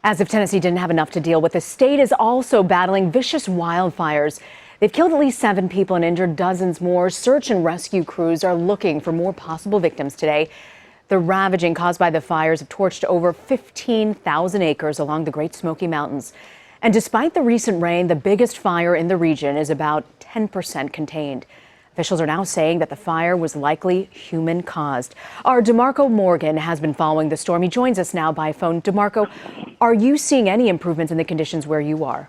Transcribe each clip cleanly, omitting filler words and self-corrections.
As if Tennessee didn't have enough to deal with, the state is also battling vicious wildfires. They've killed at least 7 people and injured dozens more. Search and rescue crews are looking for more possible victims today. The ravaging caused by the fires have torched over 15,000 acres along the Great Smoky Mountains. And despite the recent rain, the biggest fire in the region is about 10% contained. Officials are now saying that the fire was likely human-caused. Our DeMarco Morgan has been following the storm. He joins us now by phone. DeMarco, are you seeing any improvements in the conditions where you are?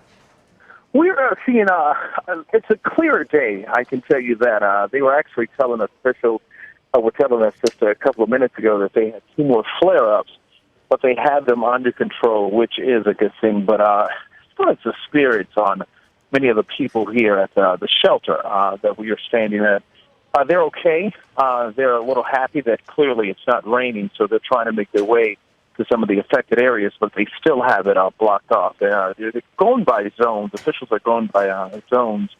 We're seeing it's a clear day, I can tell you that. They were actually telling us, officials were telling us just a couple of minutes ago that they had 2 more flare-ups, but they have them under control, which is a good thing. But it's the spirits on many of the people here at the shelter that we are standing at. They're okay. They're a little happy that clearly it's not raining, so they're trying to make their way to some of the affected areas, but they still have it blocked off. They're going by zones. Officials are going by zones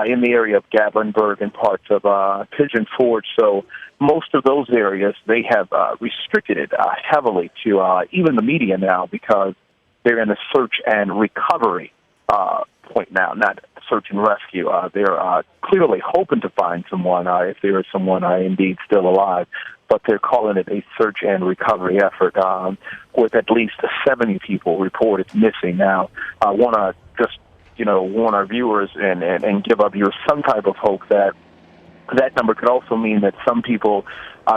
in the area of Gatlinburg and parts of Pigeon Forge. So most of those areas, they have restricted it heavily to even the media now, because they're in a search and recovery point now, not search and rescue. They're clearly hoping to find someone, if there is someone indeed still alive, but they're calling it a search and recovery effort with at least 70 people reported missing. Now, I want to just, warn our viewers and give our viewers some type of hope that that number could also mean that some people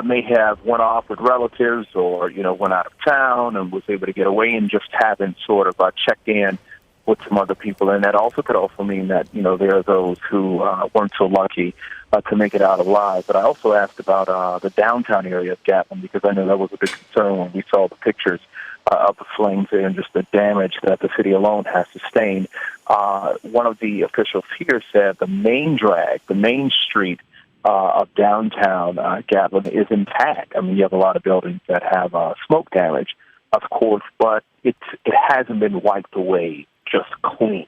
may have went off with relatives or, went out of town and was able to get away and just haven't sort of checked in with some other people. And that also could also mean that, there are those who weren't so lucky to make it out alive. But I also asked about the downtown area of Gatlin, because I know that was a big concern when we saw the pictures of the flames there and just the damage that the city alone has sustained. One of the officials here said the main drag, the main street of downtown Gatlin is intact. I mean, you have a lot of buildings that have smoke damage, of course, but it hasn't been wiped away just clean.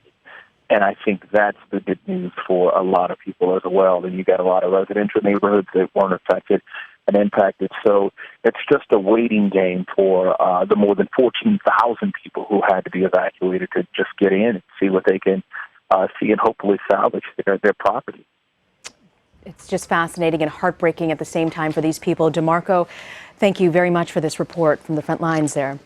And I think that's the good news for a lot of people as well. And you got a lot of residential neighborhoods that weren't affected and impacted. So it's just a waiting game for the more than 14,000 people who had to be evacuated to just get in and see what they can see and hopefully salvage their property. It's just fascinating and heartbreaking at the same time for these people. DeMarco, thank you very much for this report from the front lines there.